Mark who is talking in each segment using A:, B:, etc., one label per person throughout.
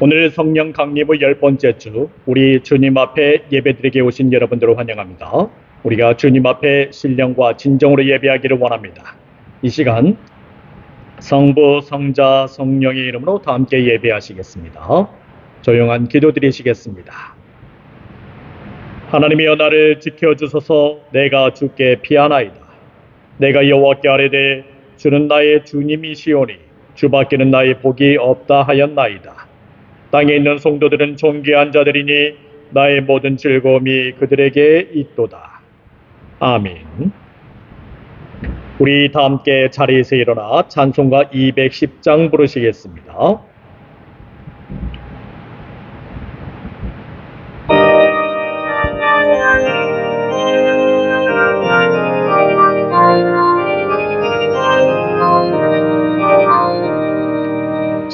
A: 오늘 성령 강림의 10번째 주, 우리 주님 앞에 예배드리게 오신 여러분들을 환영합니다. 우리가 주님 앞에 신령과 진정으로 예배하기를 원합니다. 이 시간 성부, 성자, 성령의 이름으로 다 함께 예배하시겠습니다. 조용한 기도 드리시겠습니다. 하나님이여, 나를 지켜주소서. 내가 주께 피하나이다. 내가 여호와께 아뢰되 주는 나의 주님이시오니 주밖에는 나의 복이 없다 하였나이다. 땅에 있는 성도들은 존귀한 자들이니 나의 모든 즐거움이 그들에게 있도다. 아멘. 우리 다 함께 자리에서 일어나 찬송가 210장 부르시겠습니다.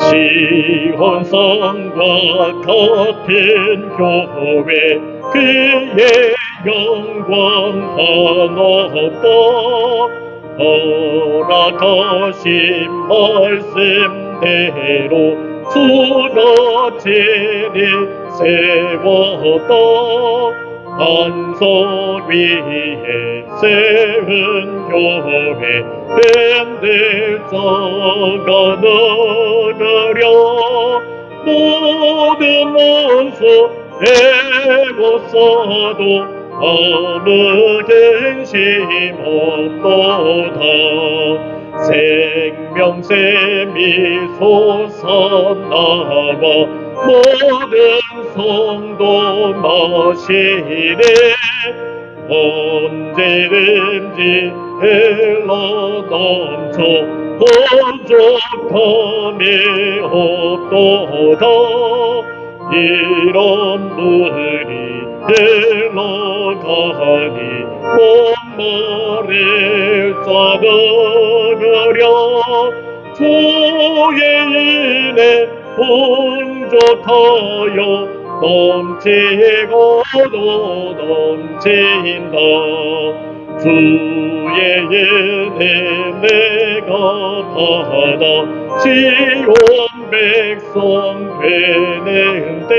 A: 시온성과 같은 교회, 그의 영광 한없다. 허락하신 말씀대로 주가 진을 세웠다. 반석 위에 세운 교회, 밴들 자가 나가랴. 모든 원수 애고사도 아무 근심 없도다. 생명샘이 솟아나와 모든 성도 마시네. 언제든지 흘러넘쳐 부족함이 없도다. 이런 물이 흘러가니 목마를 자가느랴. 주의 은혜 풍족하여 넘치고도 넘친다. 주의 은혜 내가 받아 시온 백성 되는데,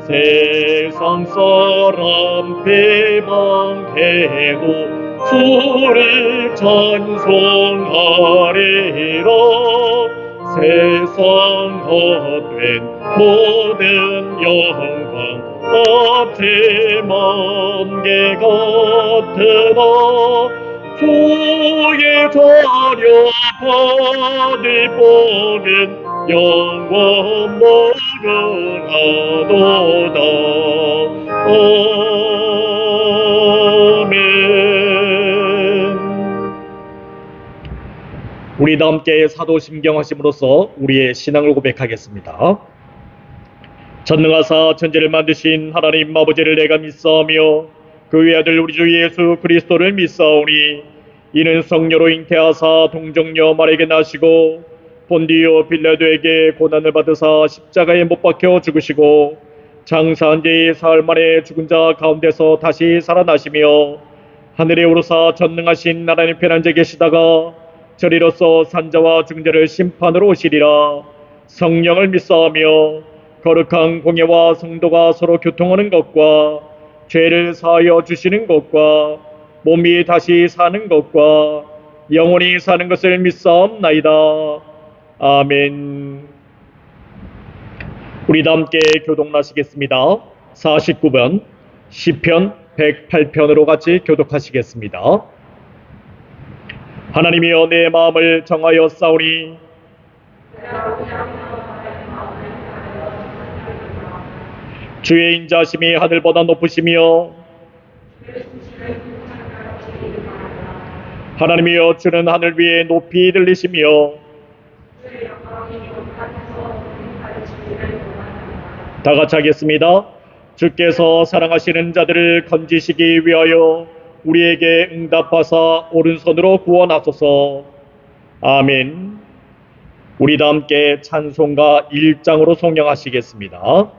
A: 세상 사람 비방되고 주를 찬송하리라. 세상 헛된 모든 영광 앞치만 개 같으나 주의 자녀 받을 복은 영원 모르나도다. 아멘. 우리 다 함께 사도심경하심으로써 우리의 신앙을 고백하겠습니다. 전능하사 천지를 만드신 하나님 아버지를 내가 믿사오며 그 외아들 우리 주 예수 그리스도를 믿사오니 이는 성녀로 잉태하사 동정녀 마리아에게 나시고 본디오 빌라도에게 고난을 받으사 십자가에 못 박혀 죽으시고 장사한 지 사흘 만에 죽은 자 가운데서 다시 살아나시며 하늘에 오르사 전능하신 하나님 편한데 계시다가 저리로서 산자와 죽은 자를 심판으로 오시리라. 성령을 믿사오며 거룩한 공예와 성도가 서로 교통하는 것과 죄를 사하여 주시는 것과 몸이 다시 사는 것과 영원히 사는 것을 믿사옵나이다. 아멘. 우리 다 함께 교독하시겠습니다. 49번 시편 108편으로 같이 교독하시겠습니다. 하나님이여, 내 마음을 정하여 싸우니 주의 인자심이 하늘보다 높으시며 하나님이여, 주는 하늘 위에 높이 들리시며 다 같이 하겠습니다. 주께서 사랑하시는 자들을 건지시기 위하여 우리에게 응답하사 오른손으로 구원하소서. 아멘. 우리 다 함께 찬송가 1장으로 송영하시겠습니다.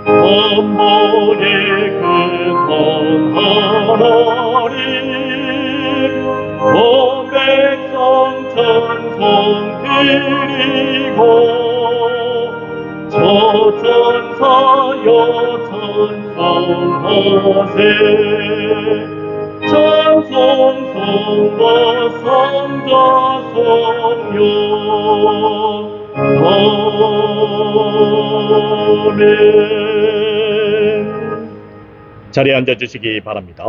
A: 만복의 근원 하나 찬송 성과 성자 성령 아멘. 자리에 앉아주시기 바랍니다.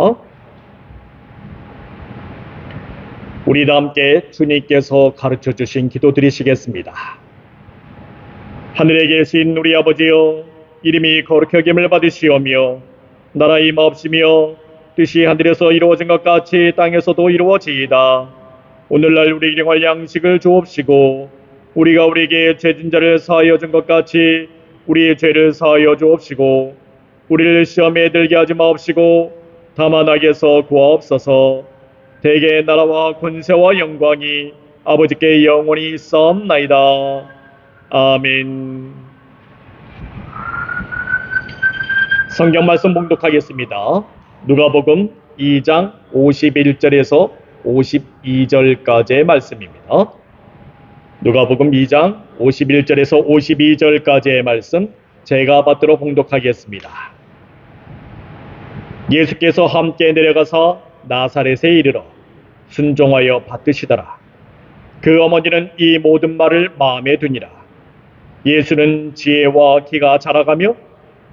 A: 우리 다 함께 주님께서 가르쳐주신 기도 드리시겠습니다. 하늘에 계신 우리 아버지여, 이름이 거룩히 여김을 받으시오며 나라 임하옵시며 뜻이 하늘에서 이루어진 것 같이 땅에서도 이루어지이다. 오늘날 우리 일용할 양식을 주옵시고 우리가 우리에게 죄진 자를 사하여 준 것 같이 우리의 죄를 사하여 주옵시고 우리를 시험에 들게 하지 마옵시고 다만 악에서 구하옵소서. 대개의 나라와 권세와 영광이 아버지께 영원히 있사옵나이다. 아멘. 성경 말씀 봉독하겠습니다. 누가복음 2장 51절에서 52절까지의 말씀입니다. 누가복음 2장 51절에서 52절까지의 말씀 제가 받도록 봉독하겠습니다. 예수께서 함께 내려가서 나사렛에 이르러 순종하여 받드시더라. 그 어머니는 이 모든 말을 마음에 두니라. 예수는 지혜와 키가 자라가며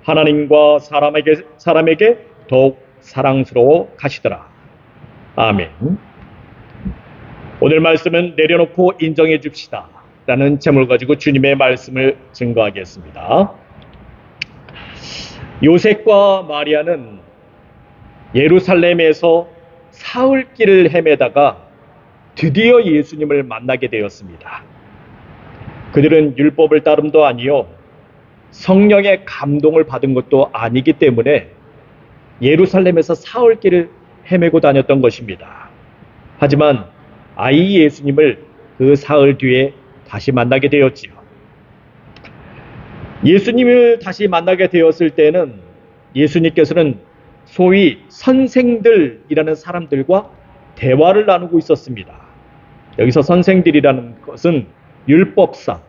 A: 하나님과 사람에게 더욱 사랑스러워 가시더라. 아멘. 오늘 말씀은 내려놓고 인정해 줍시다 라는 제목을 가지고 주님의 말씀을 증거하겠습니다. 요셉과 마리아는 예루살렘에서 사흘길을 헤매다가 드디어 예수님을 만나게 되었습니다. 그들은 율법을 따름도 아니요 성령의 감동을 받은 것도 아니기 때문에 예루살렘에서 사흘길을 헤매고 다녔던 것입니다. 하지만 아이 예수님을 그 사흘 뒤에 다시 만나게 되었지요. 예수님을 다시 만나게 되었을 때는 예수님께서는 소위 선생들이라는 사람들과 대화를 나누고 있었습니다. 여기서 선생들이라는 것은 율법사,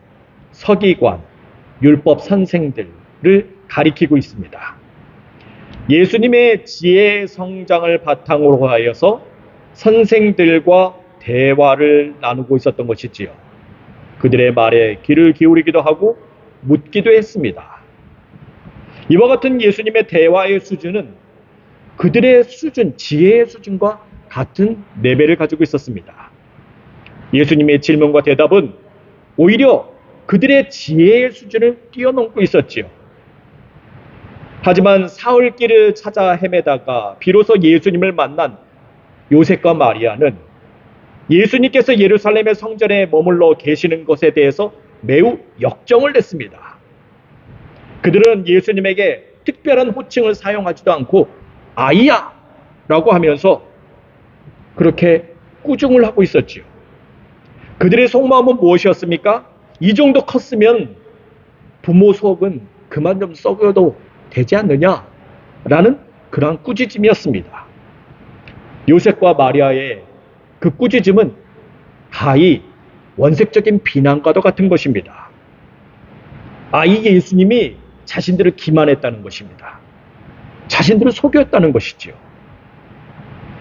A: 서기관, 율법 선생들을 가리키고 있습니다. 예수님의 지혜의 성장을 바탕으로 하여서 선생들과 대화를 나누고 있었던 것이지요. 그들의 말에 귀를 기울이기도 하고 묻기도 했습니다. 이와 같은 예수님의 대화의 수준은 그들의 수준, 지혜의 수준과 같은 레벨을 가지고 있었습니다. 예수님의 질문과 대답은 오히려 그들의 지혜의 수준을 뛰어넘고 있었지요. 하지만 사흘길을 찾아 헤매다가 비로소 예수님을 만난 요셉과 마리아는 예수님께서 예루살렘의 성전에 머물러 계시는 것에 대해서 매우 역정을 냈습니다. 그들은 예수님에게 특별한 호칭을 사용하지도 않고 아이야 라고 하면서 그렇게 꾸중을 하고 있었지요. 그들의 속마음은 무엇이었습니까? 이 정도 컸으면 부모 속은 그만 좀 썩여도 되지 않느냐? 라는 그러한 꾸짖음이었습니다. 요셉과 마리아의 그 꾸짖음은 가히 원색적인 비난과도 같은 것입니다. 아이 예수님이 자신들을 기만했다는 것입니다. 자신들을 속였다는 것이지요.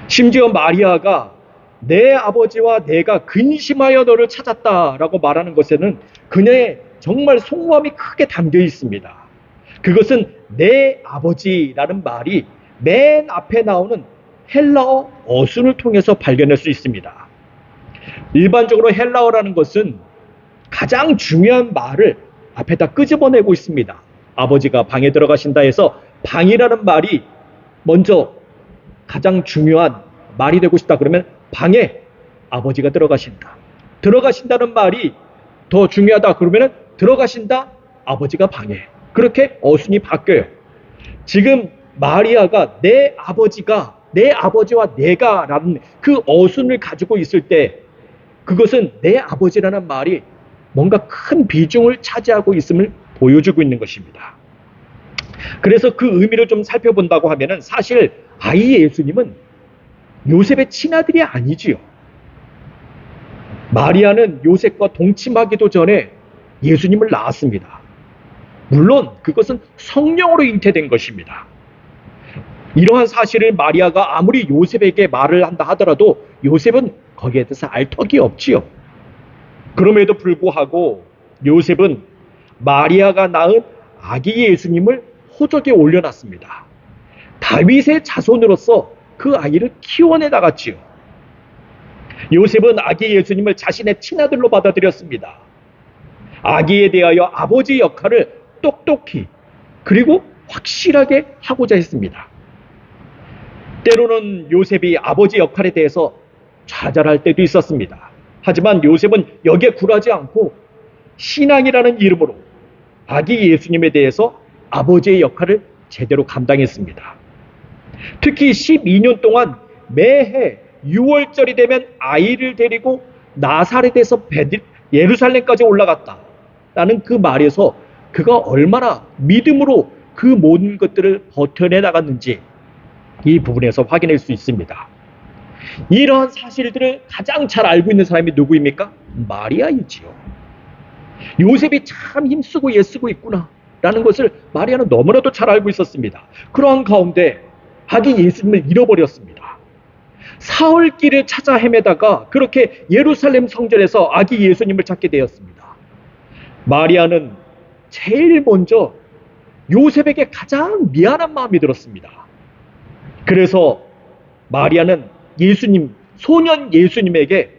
A: 심지어 마리아가 내 아버지와 내가 근심하여 너를 찾았다라고 말하는 것에는 그녀의 정말 속마음이 크게 담겨 있습니다. 그것은 내 아버지라는 말이 맨 앞에 나오는 헬라어 어순을 통해서 발견할 수 있습니다. 일반적으로 헬라어라는 것은 가장 중요한 말을 앞에다 끄집어내고 있습니다. 아버지가 방에 들어가신다 해서 방이라는 말이 먼저 가장 중요한 말이 되고 싶다 그러면 방에 아버지가 들어가신다. 들어가신다는 말이 더 중요하다 그러면 들어가신다 아버지가 방에. 그렇게 어순이 바뀌어요. 지금 마리아가 내 아버지가 내 아버지와 내가 라는 그 어순을 가지고 있을 때 그것은 내 아버지라는 말이 뭔가 큰 비중을 차지하고 있음을 보여주고 있는 것입니다. 그래서 그 의미를 좀 살펴본다고 하면은 사실 아이 예수님은 요셉의 친아들이 아니지요. 마리아는 요셉과 동침하기도 전에 예수님을 낳았습니다. 물론 그것은 성령으로 잉태된 것입니다. 이러한 사실을 마리아가 아무리 요셉에게 말을 한다 하더라도 요셉은 거기에 대해서 알 턱이 없지요. 그럼에도 불구하고 요셉은 마리아가 낳은 아기 예수님을 호적에 올려놨습니다. 다윗의 자손으로서 그 아이를 키워내 나갔지요. 요셉은 아기 예수님을 자신의 친아들로 받아들였습니다. 아기에 대하여 아버지 역할을 똑똑히 그리고 확실하게 하고자 했습니다. 때로는 요셉이 아버지 역할에 대해서 좌절할 때도 있었습니다. 하지만 요셉은 여기에 굴하지 않고 신앙이라는 이름으로 아기 예수님에 대해서 아버지의 역할을 제대로 감당했습니다. 특히 12년 동안 매해 6월절이 되면 아이를 데리고 나사렛에서 예루살렘까지 올라갔다라는 그 말에서 그가 얼마나 믿음으로 그 모든 것들을 버텨내 나갔는지 이 부분에서 확인할 수 있습니다. 이러한 사실들을 가장 잘 알고 있는 사람이 누구입니까? 마리아이지요. 요셉이 참 힘쓰고 애쓰고 있구나 라는 것을 마리아는 너무나도 잘 알고 있었습니다. 그러한 가운데 아기 예수님을 잃어버렸습니다. 사흘길을 찾아 헤매다가 그렇게 예루살렘 성전에서 아기 예수님을 찾게 되었습니다. 마리아는 제일 먼저 요셉에게 가장 미안한 마음이 들었습니다. 그래서 마리아는 예수님, 소년 예수님에게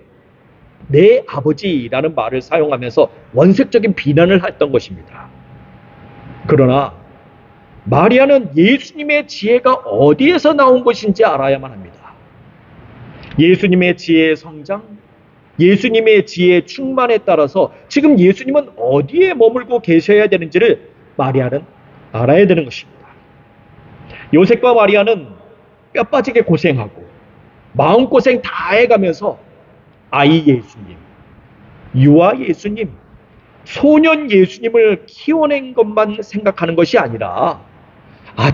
A: 내 아버지라는 말을 사용하면서 원색적인 비난을 했던 것입니다. 그러나 마리아는 예수님의 지혜가 어디에서 나온 것인지 알아야만 합니다. 예수님의 지혜의 성장, 예수님의 지혜의 충만에 따라서 지금 예수님은 어디에 머물고 계셔야 되는지를 마리아는 알아야 되는 것입니다. 요셉과 마리아는 뼈 빠지게 고생하고 마음고생 다 해가면서 아이 예수님, 유아 예수님, 소년 예수님을 키워낸 것만 생각하는 것이 아니라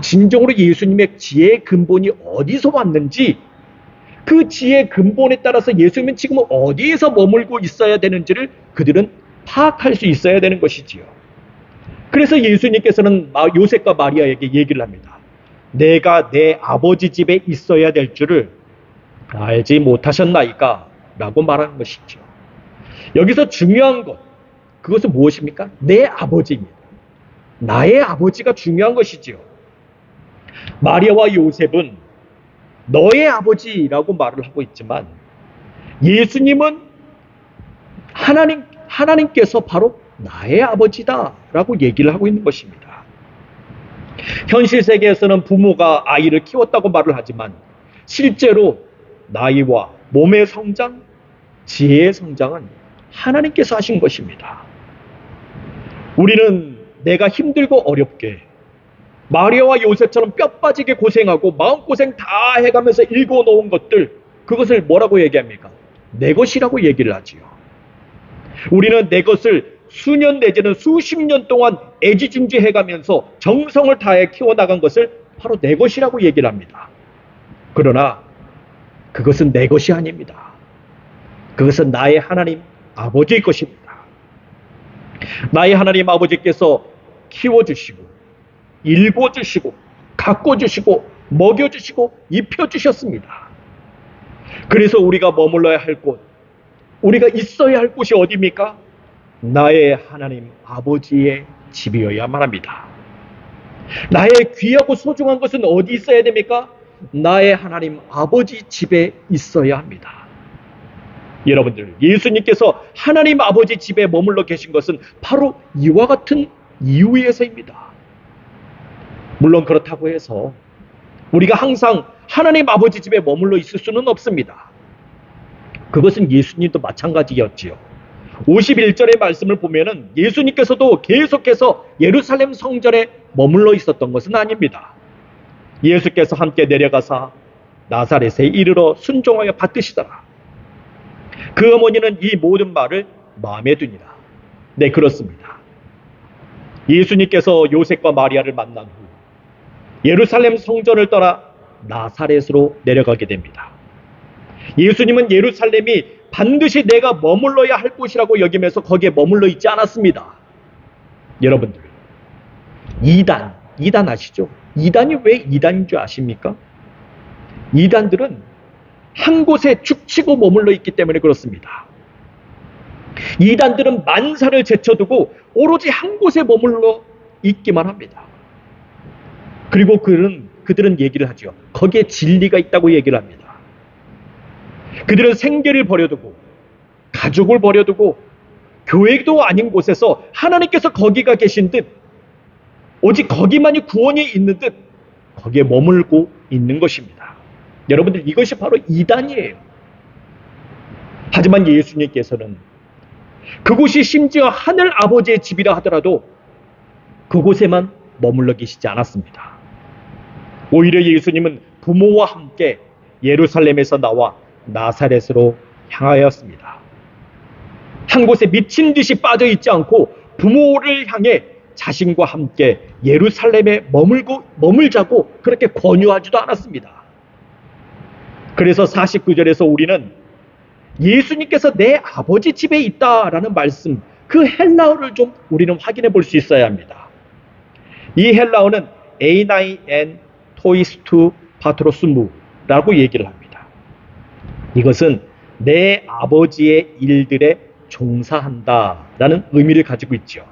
A: 진정으로 예수님의 지혜의 근본이 어디서 왔는지 그 지혜의 근본에 따라서 예수님은 지금 어디에서 머물고 있어야 되는지를 그들은 파악할 수 있어야 되는 것이지요. 그래서 예수님께서는 요셉과 마리아에게 얘기를 합니다. 내가 내 아버지 집에 있어야 될 줄을 알지 못하셨나이까? 라고 말하는 것이죠. 여기서 중요한 것, 그것은 무엇입니까? 내 아버지입니다. 나의 아버지가 중요한 것이지요. 마리아와 요셉은 너의 아버지라고 말을 하고 있지만 예수님은 하나님께서 바로 나의 아버지다라고 얘기를 하고 있는 것입니다. 현실 세계에서는 부모가 아이를 키웠다고 말을 하지만 실제로 나이와 몸의 성장, 지혜의 성장은 하나님께서 하신 것입니다. 우리는 내가 힘들고 어렵게 마리아와 요셉처럼 뼈 빠지게 고생하고 마음고생 다 해가면서 읽어놓은 것들, 그것을 뭐라고 얘기합니까? 내 것이라고 얘기를 하지요. 우리는 내 것을 수년 내지는 수십 년 동안 애지중지해가면서 정성을 다해 키워나간 것을 바로 내 것이라고 얘기를 합니다. 그러나 그것은 내 것이 아닙니다. 그것은 나의 하나님 아버지의 것입니다. 나의 하나님 아버지께서 키워주시고 일궈주시고 가꿔주시고 먹여주시고 입혀주셨습니다. 그래서 우리가 머물러야 할 곳, 우리가 있어야 할 곳이 어디입니까? 나의 하나님 아버지의 집이어야만 합니다. 나의 귀하고 소중한 것은 어디 있어야 됩니까? 나의 하나님 아버지 집에 있어야 합니다. 여러분들, 예수님께서 하나님 아버지 집에 머물러 계신 것은 바로 이와 같은 이유에서입니다. 물론 그렇다고 해서 우리가 항상 하나님 아버지 집에 머물러 있을 수는 없습니다. 그것은 예수님도 마찬가지였지요. 51절의 말씀을 보면은 예수님께서도 계속해서 예루살렘 성전에 머물러 있었던 것은 아닙니다. 예수께서 함께 내려가사 나사렛에 이르러 순종하여 받드시더라. 그 어머니는 이 모든 말을 마음에 두니라. 네, 그렇습니다. 예수님께서 요셉과 마리아를 만난 후 예루살렘 성전을 떠나 나사렛으로 내려가게 됩니다. 예수님은 예루살렘이 반드시 내가 머물러야 할 곳이라고 여기면서 거기에 머물러 있지 않았습니다. 여러분들, 이단, 이단 아시죠? 이단이 왜 이단인 줄 아십니까? 이단들은 한 곳에 축치고 머물러 있기 때문에 그렇습니다. 이단들은 만사를 제쳐두고 오로지 한 곳에 머물러 있기만 합니다. 그리고 그들은 얘기를 하죠. 거기에 진리가 있다고 얘기를 합니다. 그들은 생계를 버려두고 가족을 버려두고 교회도 아닌 곳에서 하나님께서 거기가 계신 듯 오직 거기만이 구원이 있는 듯 거기에 머물고 있는 것입니다. 여러분들 이것이 바로 이단이에요. 하지만 예수님께서는 그곳이 심지어 하늘 아버지의 집이라 하더라도 그곳에만 머물러 계시지 않았습니다. 오히려 예수님은 부모와 함께 예루살렘에서 나와 나사렛으로 향하였습니다. 한 곳에 미친 듯이 빠져 있지 않고 부모를 향해 자신과 함께 예루살렘에 머물자고 그렇게 권유하지도 않았습니다. 그래서 49절에서 우리는 예수님께서 내 아버지 집에 있다라는 말씀, 그 헬라어를 좀 우리는 확인해 볼 수 있어야 합니다. 이 헬라어는 에이나이엔 토이스투 파트로스무라고 얘기를 합니다. 이것은 내 아버지의 일들에 종사한다라는 의미를 가지고 있죠.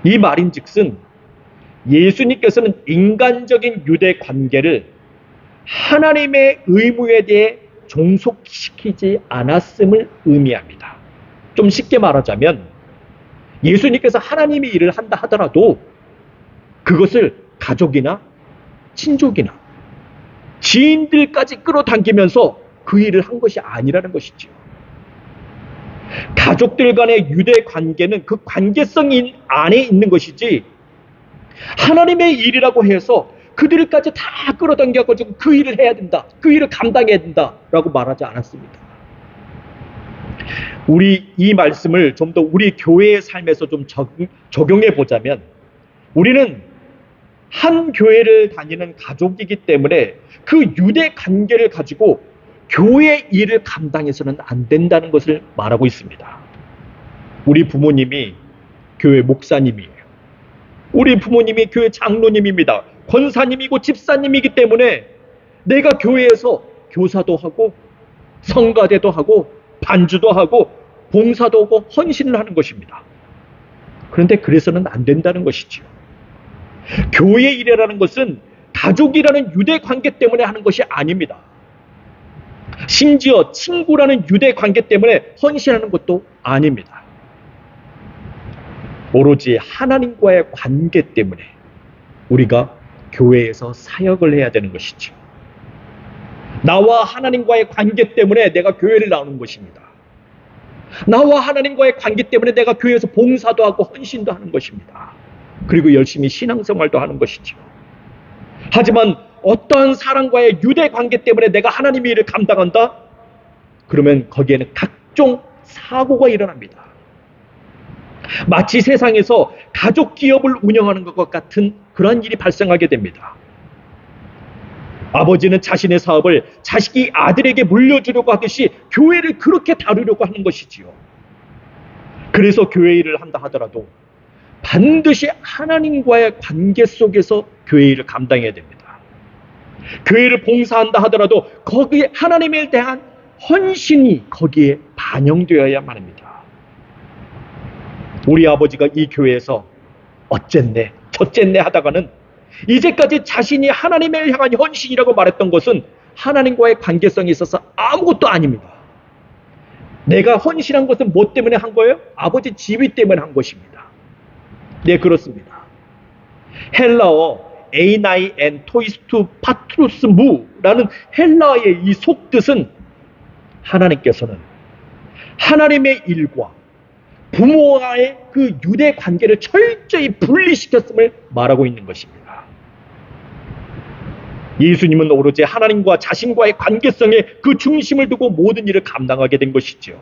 A: 이 말인즉슨 예수님께서는 인간적인 유대 관계를 하나님의 의무에 대해 종속시키지 않았음을 의미합니다. 좀 쉽게 말하자면 예수님께서 하나님의 일을 한다 하더라도 그것을 가족이나 친족이나 지인들까지 끌어당기면서 그 일을 한 것이 아니라는 것이죠. 가족들 간의 유대 관계는 그 관계성 안에 있는 것이지 하나님의 일이라고 해서 그들까지 다 끌어당겨가지고 그 일을 해야 된다, 그 일을 감당해야 된다라고 말하지 않았습니다. 우리 이 말씀을 좀 더 우리 교회의 삶에서 좀 적용해 보자면 우리는 한 교회를 다니는 가족이기 때문에 그 유대 관계를 가지고 교회 일을 감당해서는 안 된다는 것을 말하고 있습니다. 우리 부모님이 교회 목사님이에요. 우리 부모님이 교회 장로님입니다. 권사님이고 집사님이기 때문에 내가 교회에서 교사도 하고 성가대도 하고 반주도 하고 봉사도 하고 헌신을 하는 것입니다. 그런데 그래서는 안 된다는 것이지요. 교회 일이라는 것은 가족이라는 유대 관계 때문에 하는 것이 아닙니다. 심지어 친구라는 유대 관계 때문에 헌신하는 것도 아닙니다. 오로지 하나님과의 관계 때문에 우리가 교회에서 사역을 해야 되는 것이죠. 나와 하나님과의 관계 때문에 내가 교회를 나오는 것입니다. 나와 하나님과의 관계 때문에 내가 교회에서 봉사도 하고 헌신도 하는 것입니다. 그리고 열심히 신앙생활도 하는 것이죠. 하지만 어떠한 사람과의 유대 관계 때문에 내가 하나님의 일을 감당한다? 그러면 거기에는 각종 사고가 일어납니다. 마치 세상에서 가족 기업을 운영하는 것과 같은 그러한 일이 발생하게 됩니다. 아버지는 자신의 사업을 자식이 아들에게 물려주려고 하듯이 교회를 그렇게 다루려고 하는 것이지요. 그래서 교회 일을 한다 하더라도 반드시 하나님과의 관계 속에서 교회 일을 감당해야 됩니다. 교회를 봉사한다 하더라도 거기에 하나님에 대한 헌신이 거기에 반영되어야만 합니다. 우리 아버지가 이 교회에서 어쨌네 저쨌네 하다가는 이제까지 자신이 하나님을 향한 헌신이라고 말했던 것은 하나님과의 관계성에 있어서 아무것도 아닙니다. 내가 헌신한 것은 뭐 때문에 한 거예요? 아버지 지위 때문에 한 것입니다. 네, 그렇습니다. 헬라어 에이나이엔 토이스투 파트루스무라는 헬라어의 이 속뜻은 하나님께서는 하나님의 일과 부모와의 그 유대 관계를 철저히 분리시켰음을 말하고 있는 것입니다. 예수님은 오로지 하나님과 자신과의 관계성에 그 중심을 두고 모든 일을 감당하게 된 것이죠.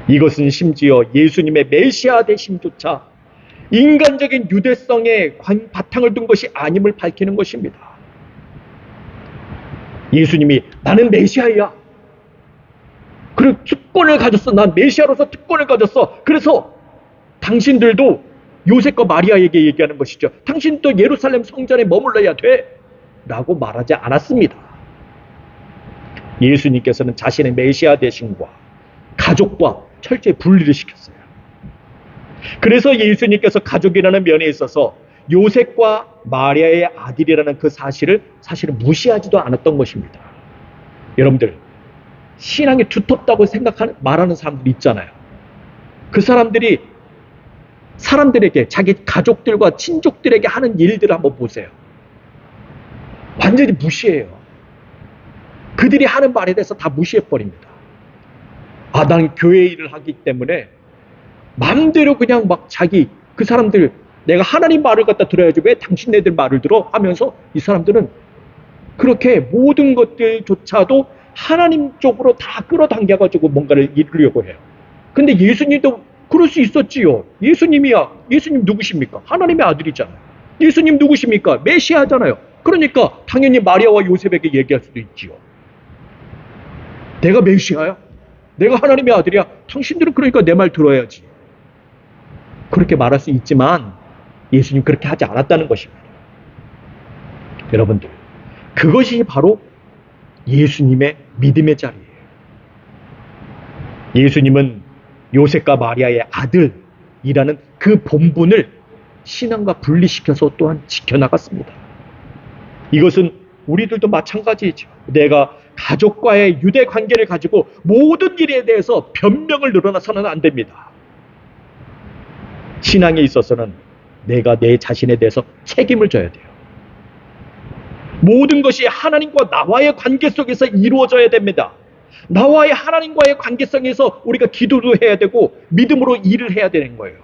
A: 이것은 심지어 예수님의 메시아 되심조차 인간적인 유대성에 바탕을 둔 것이 아님을 밝히는 것입니다. 예수님이 나는 메시아야. 그리고 특권을 가졌어. 난 메시아로서 특권을 가졌어. 그래서 당신들도 요셉과 마리아에게 얘기하는 것이죠. 당신도 예루살렘 성전에 머물러야 돼 라고 말하지 않았습니다. 예수님께서는 자신의 메시아 되심과 가족과 철저히 분리를 시켰어요. 그래서 예수님께서 가족이라는 면에 있어서 요셉과 마리아의 아들이라는 그 사실을 사실은 무시하지도 않았던 것입니다. 여러분들, 신앙이 두텁다고 말하는 사람들 있잖아요. 그 사람들이 사람들에게, 자기 가족들과 친족들에게 하는 일들을 한번 보세요. 완전히 무시해요. 그들이 하는 말에 대해서 다 무시해버립니다. 아, 난 교회 일을 하기 때문에 마음대로 그냥 막 그 사람들, 내가 하나님 말을 갖다 들어야지 왜 당신네들 말을 들어? 하면서 이 사람들은 그렇게 모든 것들조차도 하나님 쪽으로 다 끌어당겨가지고 뭔가를 이루려고 해요. 근데 예수님도 그럴 수 있었지요. 예수님 누구십니까? 하나님의 아들이잖아요. 예수님 누구십니까? 메시아잖아요. 그러니까 당연히 마리아와 요셉에게 얘기할 수도 있지요. 내가 메시아야? 내가 하나님의 아들이야? 당신들은 그러니까 내 말 들어야지. 그렇게 말할 수 있지만 예수님 그렇게 하지 않았다는 것입니다. 여러분들, 그것이 바로 예수님의 믿음의 자리예요. 예수님은 요셉과 마리아의 아들이라는 그 본분을 신앙과 분리시켜서 또한 지켜나갔습니다. 이것은 우리들도 마찬가지죠. 내가 가족과의 유대 관계를 가지고 모든 일에 대해서 변명을 늘어나서는 안 됩니다. 신앙에 있어서는 내가 내 자신에 대해서 책임을 져야 돼요. 모든 것이 하나님과 나와의 관계 속에서 이루어져야 됩니다. 나와의 하나님과의 관계성에서 우리가 기도도 해야 되고 믿음으로 일을 해야 되는 거예요.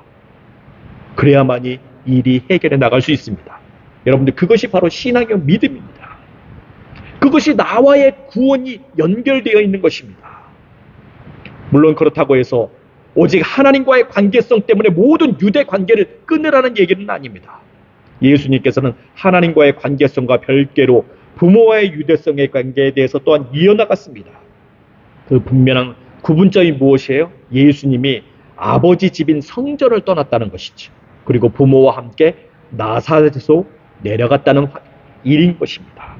A: 그래야만이 일이 해결해 나갈 수 있습니다. 여러분들, 그것이 바로 신앙의 믿음입니다. 그것이 나와의 구원이 연결되어 있는 것입니다. 물론 그렇다고 해서 오직 하나님과의 관계성 때문에 모든 유대 관계를 끊으라는 얘기는 아닙니다. 예수님께서는 하나님과의 관계성과 별개로 부모와의 유대성의 관계에 대해서 또한 이어나갔습니다. 그 분명한 구분점이 무엇이에요? 예수님이 아버지 집인 성전을 떠났다는 것이죠. 그리고 부모와 함께 나사렛에서 내려갔다는 일인 것입니다.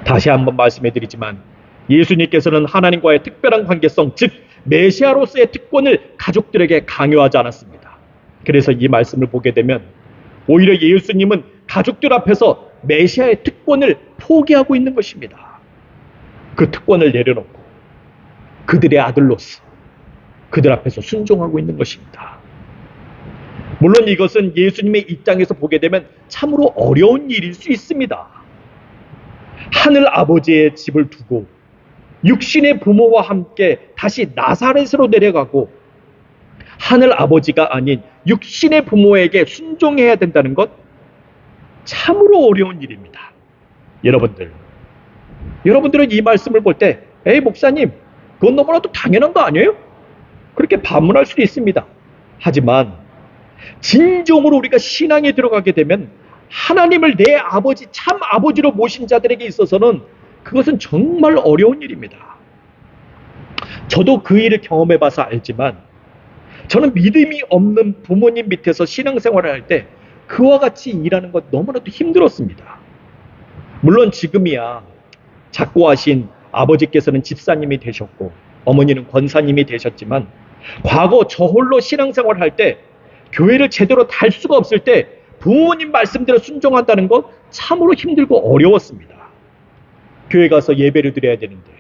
A: 다시 한번 말씀해 드리지만 예수님께서는 하나님과의 특별한 관계성, 즉 메시아로서의 특권을 가족들에게 강요하지 않았습니다. 그래서 이 말씀을 보게 되면 오히려 예수님은 가족들 앞에서 메시아의 특권을 포기하고 있는 것입니다. 그 특권을 내려놓고 그들의 아들로서 그들 앞에서 순종하고 있는 것입니다. 물론 이것은 예수님의 입장에서 보게 되면 참으로 어려운 일일 수 있습니다. 하늘 아버지의 집을 두고 육신의 부모와 함께 다시 나사렛으로 내려가고 하늘 아버지가 아닌 육신의 부모에게 순종해야 된다는 것, 참으로 어려운 일입니다. 여러분들은 이 말씀을 볼 때 에이 목사님, 그건 너무나도 당연한 거 아니에요? 그렇게 반문할 수도 있습니다. 하지만 진정으로 우리가 신앙에 들어가게 되면 하나님을 내 아버지, 참 아버지로 모신 자들에게 있어서는 그것은 정말 어려운 일입니다. 저도 그 일을 경험해 봐서 알지만 저는 믿음이 없는 부모님 밑에서 신앙생활을 할 때 그와 같이 일하는 것 너무나도 힘들었습니다. 물론 지금이야 작고하신 아버지께서는 집사님이 되셨고 어머니는 권사님이 되셨지만 과거 저 홀로 신앙생활을 할 때 교회를 제대로 달 수가 없을 때 부모님 말씀대로 순종한다는 것 참으로 힘들고 어려웠습니다. 교회 가서 예배를 드려야 되는데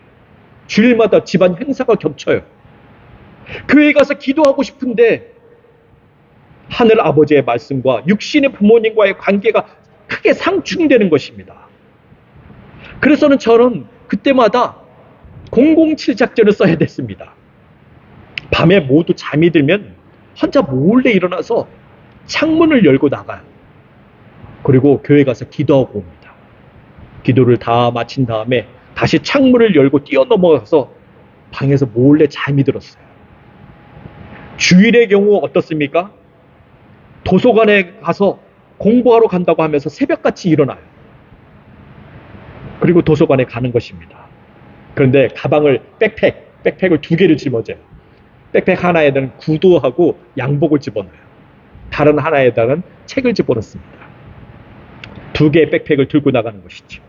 A: 주일마다 집안 행사가 겹쳐요. 교회 가서 기도하고 싶은데 하늘 아버지의 말씀과 육신의 부모님과의 관계가 크게 상충되는 것입니다. 그래서는 저는 그때마다 007 작전을 써야 됐습니다. 밤에 모두 잠이 들면 혼자 몰래 일어나서 창문을 열고 나가요. 그리고 교회 가서 기도하고 옵니다. 기도를 다 마친 다음에 다시 창문을 열고 뛰어넘어가서 방에서 몰래 잠이 들었어요. 주일의 경우 어떻습니까? 도서관에 가서 공부하러 간다고 하면서 새벽같이 일어나요. 그리고 도서관에 가는 것입니다. 그런데 가방을 백팩을 2개를 짊어져요. 백팩 하나에는 구두하고 양복을 집어넣어요. 다른 하나에다가 책을 집어넣습니다. 2개의 백팩을 들고 나가는 것이죠.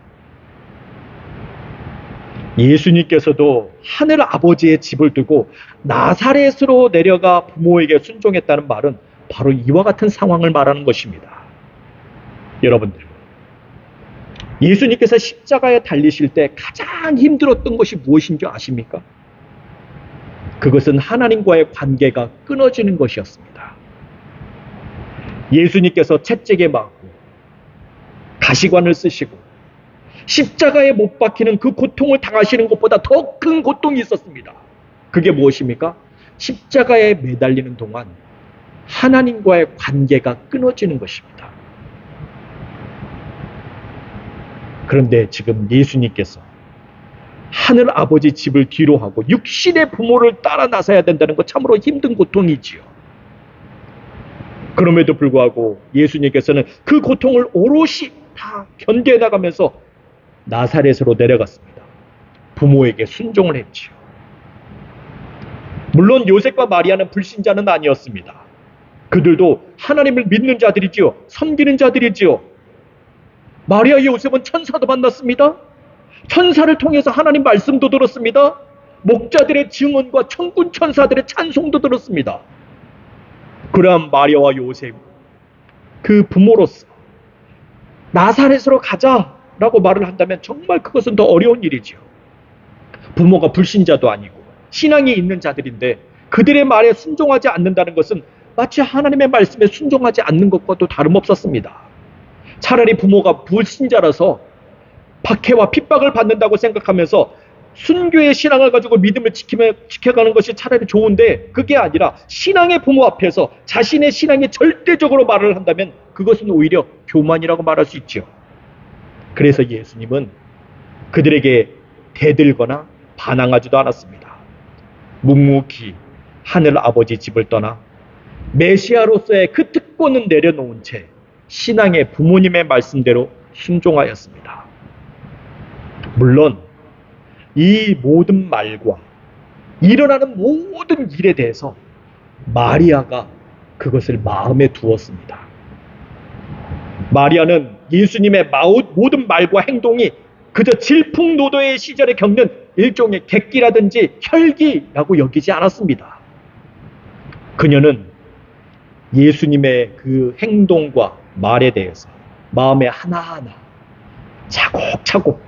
A: 예수님께서도 하늘 아버지의 집을 두고 나사렛으로 내려가 부모에게 순종했다는 말은 바로 이와 같은 상황을 말하는 것입니다. 여러분들, 예수님께서 십자가에 달리실 때 가장 힘들었던 것이 무엇인 줄 아십니까? 그것은 하나님과의 관계가 끊어지는 것이었습니다. 예수님께서 채찍에 맞고 가시관을 쓰시고 십자가에 못 박히는 그 고통을 당하시는 것보다 더 큰 고통이 있었습니다. 그게 무엇입니까? 십자가에 매달리는 동안 하나님과의 관계가 끊어지는 것입니다. 그런데 지금 예수님께서 하늘 아버지 집을 뒤로 하고 육신의 부모를 따라 나서야 된다는 것 참으로 힘든 고통이지요. 그럼에도 불구하고 예수님께서는 그 고통을 오롯이 다 견뎌나가면서 나사렛으로 내려갔습니다. 부모에게 순종을 했지요. 물론 요셉과 마리아는 불신자는 아니었습니다. 그들도 하나님을 믿는 자들이지요. 섬기는 자들이지요. 마리아 요셉은 천사도 만났습니다. 천사를 통해서 하나님 말씀도 들었습니다. 목자들의 증언과 천군 천사들의 찬송도 들었습니다. 그러한 마리아와 요셉, 그 부모로서 나사렛으로 가자라고 말을 한다면 정말 그것은 더 어려운 일이지요. 부모가 불신자도 아니고 신앙이 있는 자들인데 그들의 말에 순종하지 않는다는 것은 마치 하나님의 말씀에 순종하지 않는 것과도 다름없었습니다. 차라리 부모가 불신자라서 박해와 핍박을 받는다고 생각하면서 순교의 신앙을 가지고 믿음을 지켜가는 것이 차라리 좋은데, 그게 아니라 신앙의 부모 앞에서 자신의 신앙이 절대적으로 말을 한다면 그것은 오히려 교만이라고 말할 수 있죠. 그래서 예수님은 그들에게 대들거나 반항하지도 않았습니다. 묵묵히 하늘 아버지 집을 떠나 메시아로서의 그 특권은 내려놓은 채 신앙의 부모님의 말씀대로 순종하였습니다. 물론 이 모든 말과 일어나는 모든 일에 대해서 마리아가 그것을 마음에 두었습니다. 마리아는 예수님의 모든 말과 행동이 그저 질풍노도의 시절에 겪는 일종의 객기라든지 혈기라고 여기지 않았습니다. 그녀는 예수님의 그 행동과 말에 대해서 마음에 하나하나 차곡차곡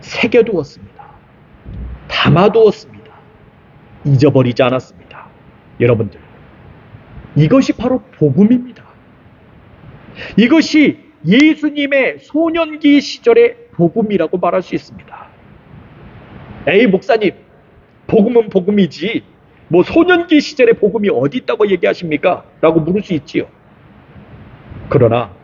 A: 새겨두었습니다. 담아두었습니다. 잊어버리지 않았습니다. 여러분들, 이것이 바로 복음입니다. 이것이 예수님의 소년기 시절의 복음이라고 말할 수 있습니다. 에이 목사님, 복음은 복음이지 뭐 소년기 시절의 복음이 어디 있다고 얘기하십니까? 라고 물을 수 있지요. 그러나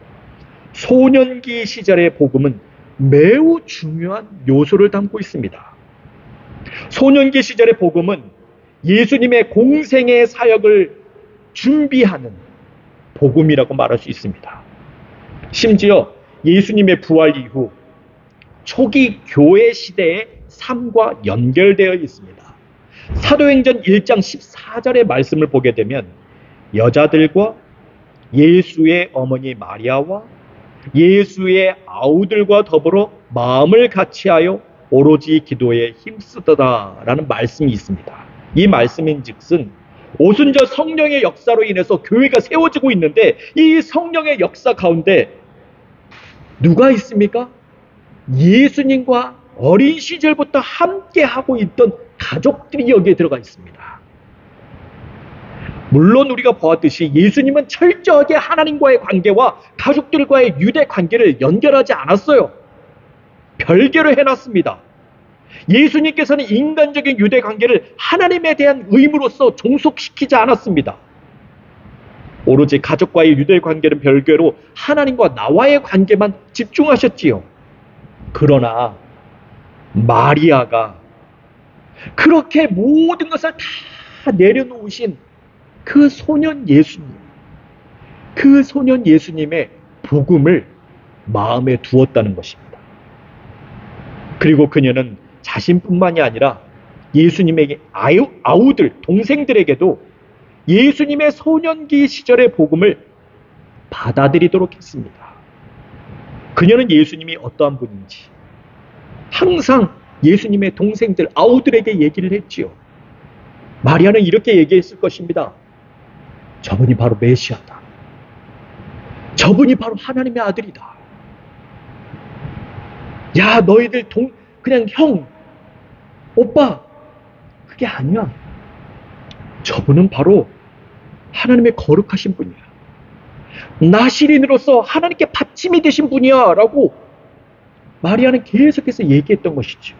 A: 소년기 시절의 복음은 매우 중요한 요소를 담고 있습니다. 소년기 시절의 복음은 예수님의 공생의 사역을 준비하는 복음이라고 말할 수 있습니다. 심지어 예수님의 부활 이후 초기 교회 시대의 삶과 연결되어 있습니다. 사도행전 1장 14절의 말씀을 보게 되면 여자들과 예수의 어머니 마리아와 예수의 아우들과 더불어 마음을 같이하여 오로지 기도에 힘쓰더라라는 말씀이 있습니다. 이 말씀인즉슨 오순절 성령의 역사로 인해서 교회가 세워지고 있는데, 이 성령의 역사 가운데 누가 있습니까? 예수님과 어린 시절부터 함께하고 있던 가족들이 여기에 들어가 있습니다. 물론 우리가 보았듯이 예수님은 철저하게 하나님과의 관계와 가족들과의 유대 관계를 연결하지 않았어요. 별개로 해놨습니다. 예수님께서는 인간적인 유대 관계를 하나님에 대한 의무로서 종속시키지 않았습니다. 오로지 가족과의 유대 관계는 별개로 하나님과 나와의 관계만 집중하셨지요. 그러나 마리아가 그렇게 모든 것을 다 내려놓으신 그 소년 예수님의 복음을 마음에 두었다는 것입니다. 그리고 그녀는 자신뿐만이 아니라 예수님에게 아우들, 동생들에게도 예수님의 소년기 시절의 복음을 받아들이도록 했습니다. 그녀는 예수님이 어떠한 분인지 항상 예수님의 동생들, 아우들에게 얘기를 했지요. 마리아는 이렇게 얘기했을 것입니다. 저분이 바로 메시아다. 저분이 바로 하나님의 아들이다. 야, 너희들 그냥 형, 오빠, 그게 아니야. 저분은 바로 하나님의 거룩하신 분이야. 나시린으로서 하나님께 받침이 되신 분이야 라고 마리아는 계속해서 얘기했던 것이죠.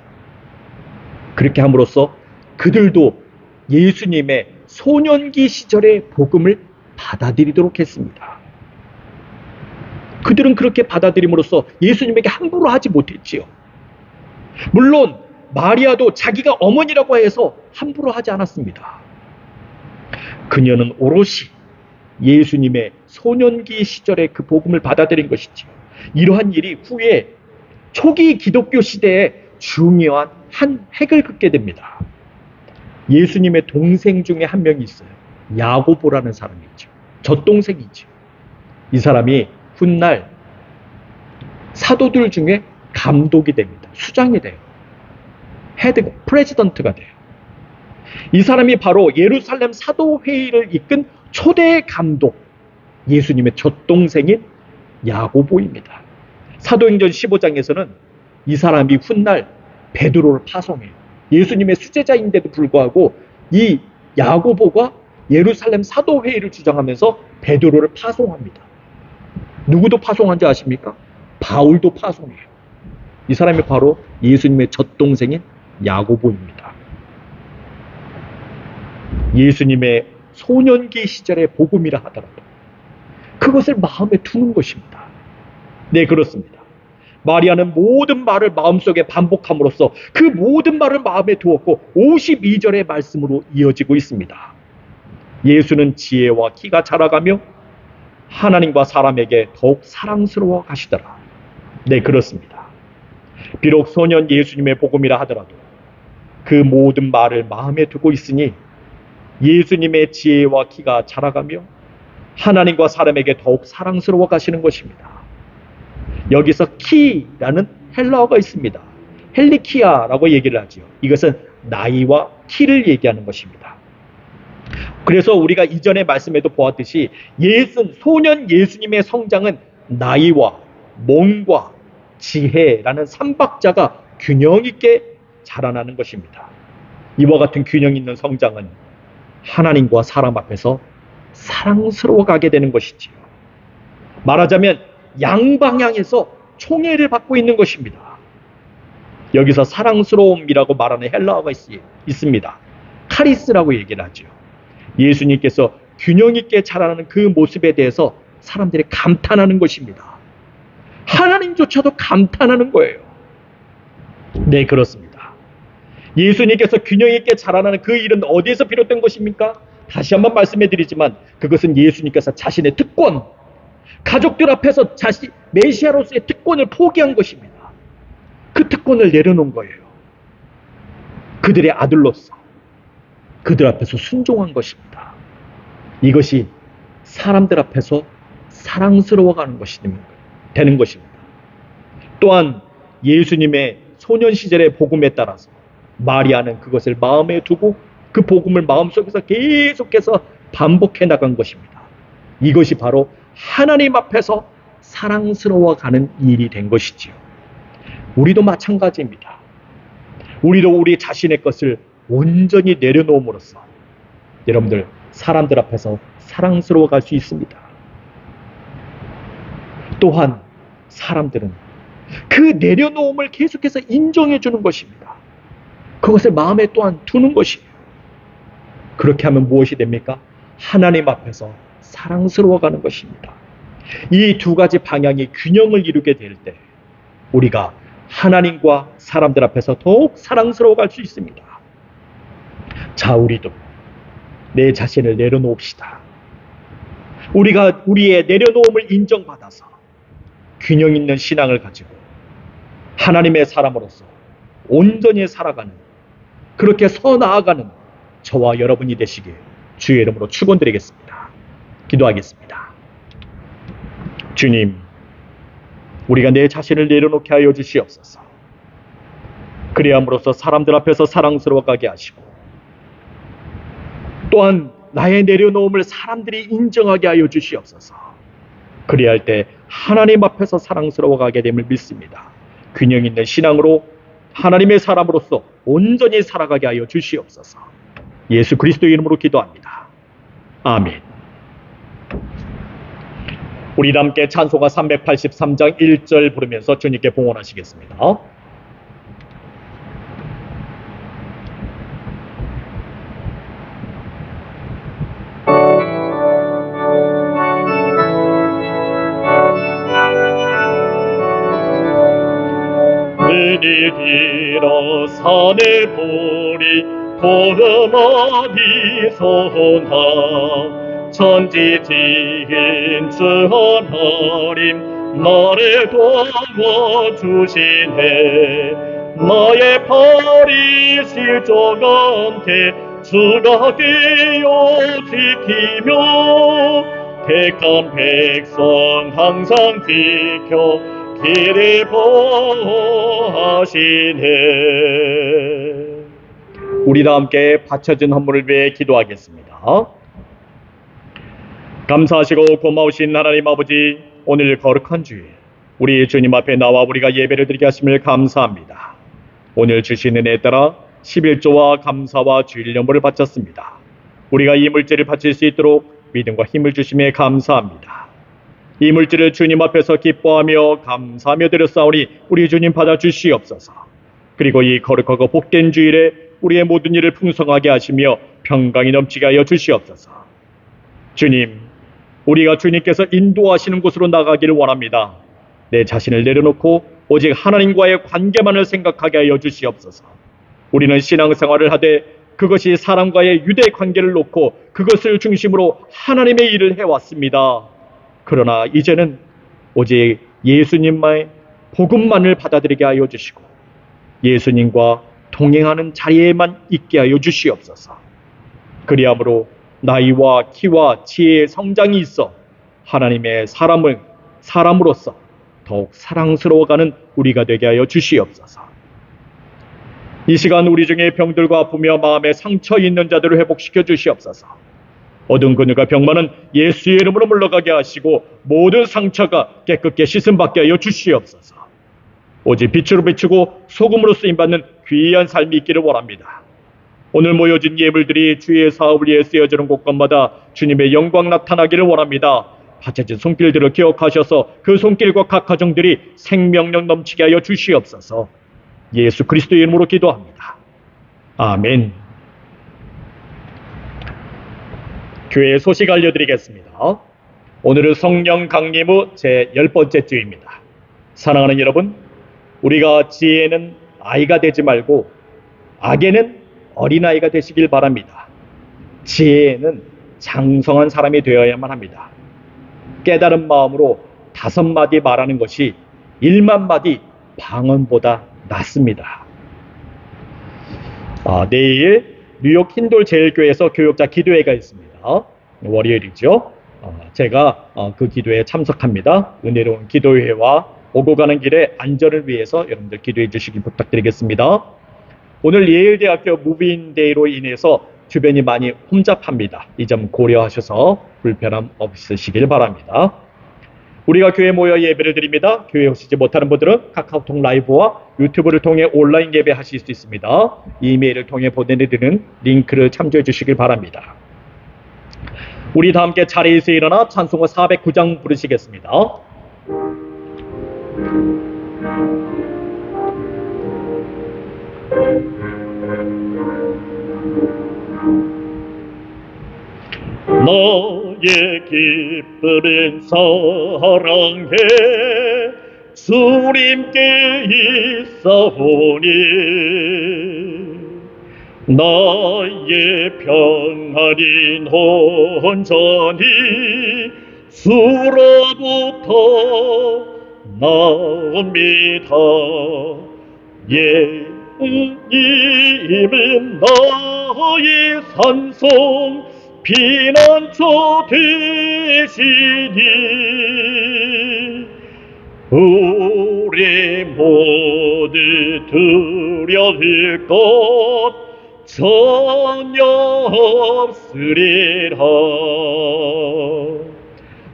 A: 그렇게 함으로써 그들도 예수님의 소년기 시절의 복음을 받아들이도록 했습니다. 그들은 그렇게 받아들임으로써 예수님에게 함부로 하지 못했지요. 물론 마리아도 자기가 어머니라고 해서 함부로 하지 않았습니다. 그녀는 오롯이 예수님의 소년기 시절의 그 복음을 받아들인 것이지요. 이러한 일이 후에 초기 기독교 시대에 중요한 한 획을 긋게 됩니다. 예수님의 동생 중에 한 명이 있어요. 야고보라는 사람이 있죠. 젖동생이죠. 이 사람이 훗날 사도들 중에 감독이 됩니다. 수장이 돼요. 프레지던트가 돼요. 이 사람이 바로 예루살렘 사도회의를 이끈 초대 감독, 예수님의 젖동생인 야고보입니다. 사도행전 15장에서는 이 사람이 훗날 베드로를 파송해요. 예수님의 수제자인데도 불구하고 이 야고보가 예루살렘 사도회의를 주장하면서 베드로를 파송합니다. 누구도 파송한지 아십니까? 바울도 파송해요. 이 사람이 바로 예수님의 젖동생인 야고보입니다. 예수님의 소년기 시절의 복음이라 하더라도 그것을 마음에 두는 것입니다. 네, 그렇습니다. 마리아는 모든 말을 마음속에 반복함으로써 그 모든 말을 마음에 두었고 52절의 말씀으로 이어지고 있습니다. 예수는 지혜와 키가 자라가며 하나님과 사람에게 더욱 사랑스러워 가시더라. 네, 그렇습니다. 비록 소년 예수님의 복음이라 하더라도 그 모든 말을 마음에 두고 있으니 예수님의 지혜와 키가 자라가며 하나님과 사람에게 더욱 사랑스러워 가시는 것입니다. 여기서 키라는 헬라어가 있습니다. 헬리키아라고 얘기를 하죠. 이것은 나이와 키를 얘기하는 것입니다. 그래서 우리가 이전의 말씀에도 보았듯이 소년 예수님의 성장은 나이와 몸과 지혜라는 삼박자가 균형 있게 자라나는 것입니다. 이와 같은 균형 있는 성장은 하나님과 사람 앞에서 사랑스러워 가게 되는 것이지요. 말하자면 양방향에서 총애를 받고 있는 것입니다. 여기서 사랑스러움이라고 말하는 헬라어가 있습니다. 카리스라고 얘기를 하죠. 예수님께서 균형 있게 자라나는 그 모습에 대해서 사람들이 감탄하는 것입니다. 하나님조차도 감탄하는 거예요. 네, 그렇습니다. 예수님께서 균형 있게 자라나는 그 일은 어디에서 비롯된 것입니까? 다시 한번 말씀해 드리지만 그것은 예수님께서 자신의 특권, 가족들 앞에서 메시아로서의 특권을 포기한 것입니다. 그 특권을 내려놓은 거예요. 그들의 아들로서 그들 앞에서 순종한 것입니다. 이것이 사람들 앞에서 사랑스러워가는 것이 되는 것입니다. 또한 예수님의 소년 시절의 복음에 따라서 마리아는 그것을 마음에 두고 그 복음을 마음속에서 계속해서 반복해 나간 것입니다. 이것이 바로 하나님 앞에서 사랑스러워가는 일이 된 것이지요. 우리도 마찬가지입니다. 우리도 우리 자신의 것을 온전히 내려놓음으로써 여러분들 사람들 앞에서 사랑스러워갈 수 있습니다. 또한 사람들은 그 내려놓음을 계속해서 인정해 주는 것입니다. 그것을 마음에 또한 두는 것이에요. 그렇게 하면 무엇이 됩니까? 하나님 앞에서 사랑스러워가는 것입니다. 이 두 가지 방향이 균형을 이루게 될 때 우리가 하나님과 사람들 앞에서 더욱 사랑스러워갈 수 있습니다. 자, 우리도 내 자신을 내려놓읍시다. 우리가 우리의 내려놓음을 인정받아서 균형 있는 신앙을 가지고 하나님의 사람으로서 온전히 살아가는, 그렇게 서 나아가는 저와 여러분이 되시길 주의 이름으로 축원드리겠습니다. 기도하겠습니다. 주님, 우리가 내 자신을 내려놓게 하여 주시옵소서. 그리함으로써 사람들 앞에서 사랑스러워가게 하시고, 또한 나의 내려놓음을 사람들이 인정하게 하여 주시옵소서. 그리할 때 하나님 앞에서 사랑스러워가게 됨을 믿습니다. 균형 있는 신앙으로 하나님의 사람으로서 온전히 살아가게 하여 주시옵소서. 예수 그리스도의 이름으로 기도합니다. 아멘. 우리 다 함께 찬송가 383장 1절 부르면서 주님께 봉헌하시겠습니다. 느리디러 산의 보리 고름 어디서나 천지지은 주 하나님 나를 도와주시네. 나의 팔이 실족한테 주가 되어 지키며 택한 백성 항상 지켜 길을 보하시네. 우리 다 함께 바쳐진 헌물을 위해 기도하겠습니다. 감사하시고 고마우신 하나님 아버지, 오늘 거룩한 주일 우리 주님 앞에 나와 우리가 예배를 드리게 하심을 감사합니다. 오늘 주신 은혜에 따라 11조와 감사와 주일 연보를 바쳤습니다. 우리가 이 물질을 바칠 수 있도록 믿음과 힘을 주심에 감사합니다. 이 물질을 주님 앞에서 기뻐하며 감사하며 드렸사오니 우리 주님 받아 주시옵소서. 그리고 이 거룩하고 복된 주일에 우리의 모든 일을 풍성하게 하시며 평강이 넘치게 하여 주시옵소서. 주님, 우리가 주님께서 인도하시는 곳으로 나가기를 원합니다. 내 자신을 내려놓고 오직 하나님과의 관계만을 생각하게 하여 주시옵소서. 우리는 신앙생활을 하되 그것이 사람과의 유대 관계를 놓고 그것을 중심으로 하나님의 일을 해왔습니다. 그러나 이제는 오직 예수님만의 복음만을 받아들이게 하여 주시고 예수님과 동행하는 자리에만 있게 하여 주시옵소서. 그리함으로 나이와 키와 지혜의 성장이 있어 하나님의 사람으로서 더욱 사랑스러워가는 우리가 되게 하여 주시옵소서. 이 시간 우리 중에 병들과 아프며 마음에 상처 있는 자들을 회복시켜 주시옵소서. 어두운 그늘과 병만은 예수의 이름으로 물러가게 하시고 모든 상처가 깨끗게 씻음받게 하여 주시옵소서. 오직 빛으로 비추고 소금으로 쓰임받는 귀한 삶이 있기를 원합니다. 오늘 모여진 예물들이 주의 사업을 위해 쓰여지는 곳간마다 주님의 영광 나타나기를 원합니다. 바쳐진 손길들을 기억하셔서 그 손길과 각 가정들이 생명력 넘치게 하여 주시옵소서. 예수 그리스도의 이름으로 기도합니다. 아멘. 교회 소식 알려드리겠습니다. 오늘은 성령 강림 후 제 10번째 주입니다. 사랑하는 여러분, 우리가 지혜는 아이가 되지 말고 악에는 어린아이가 되시길 바랍니다. 지혜는 장성한 사람이 되어야만 합니다. 깨달은 마음으로 5마디 말하는 것이 1만마디 방언보다 낫습니다. 내일 뉴욕 힌돌 제일교회에서 교역자 기도회가 있습니다. 월요일이죠. 제가 그 기도회에 참석합니다. 은혜로운 기도회와 오고 가는 길에 안전을 위해서 여러분들 기도해 주시길 부탁드리겠습니다. 오늘 예일대학교 무비인데이로 인해서 주변이 많이 혼잡합니다. 이 점 고려하셔서 불편함 없으시길 바랍니다. 우리가 교회에 모여 예배를 드립니다. 교회에 오시지 못하는 분들은 카카오톡 라이브와 유튜브를 통해 온라인 예배하실 수 있습니다. 이메일을 통해 보내드리는 링크를 참조해 주시길 바랍니다. 우리 다 함께 자리에서 일어나 찬송가 409장 부르시겠습니다. 너의 기쁨은 사랑해 주님께 있사오니 나의 평안인 온전히 주로부터 나옵니다. 예수님은 나의 산성 피난처 되시니 우리 모두 두려울 것 전혀 없으리라.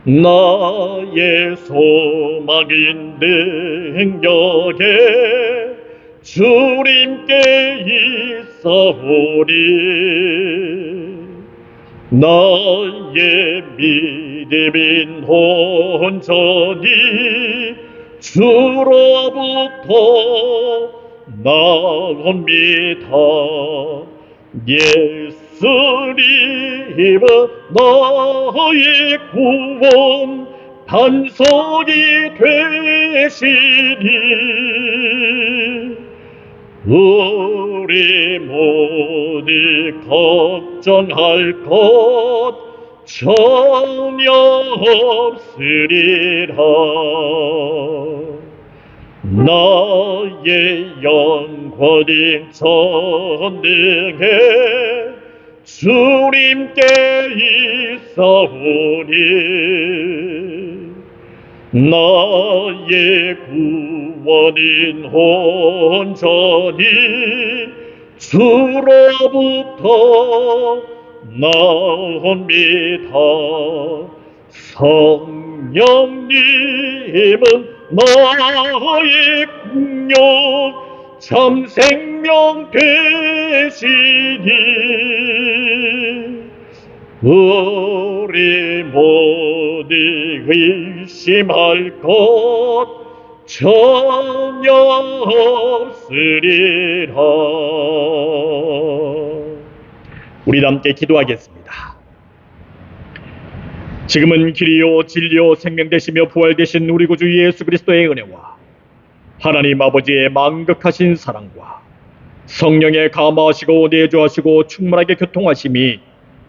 A: 나의 소망인 능력에 주님께 있사오니 나의 믿음인 온전히 주로부터 나옵니다. 예수님은 나의 구원 반석이 되시니 우리 모두 걱정할 것 전혀 없으리라. 나의 영원인 전능에 주님께 있사오니 나의 구원인 온전히 주로부터 나옵니다. 성령님은 나의 국력 참 생명 되시니 우리 모두 의심할 것 전혀 없으리라. 우리 함께 기도하겠습니다. 지금은 길이요 진리요 생명 되시며 부활 되신 우리 구주 예수 그리스도의 은혜와 하나님 아버지의 만극하신 사랑과 성령의 감화하시고 내주하시고 충만하게 교통하심이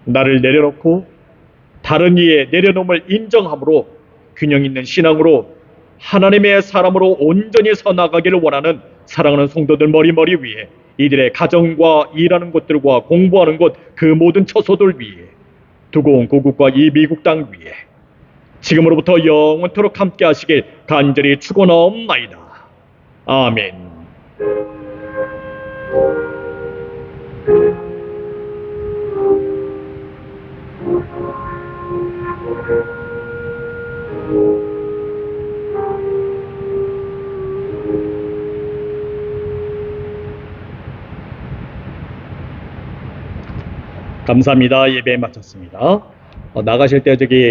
A: 나를 내려놓고 다른 이의 내려놓음을 인정함으로 균형 있는 신앙으로 하나님의 사람으로 온전히 서나가기를 원하는 사랑하는 성도들 머리머리 위에 이들의 가정과 일하는 곳들과 공부하는 곳 그 모든 처소들 위에 두고 온 고국과 이 미국 땅 위에 지금으로부터 영원토록 함께 하시길 간절히 축원하옵나이다. 아멘. 감사합니다. 예배 마쳤습니다. 나가실 때 저기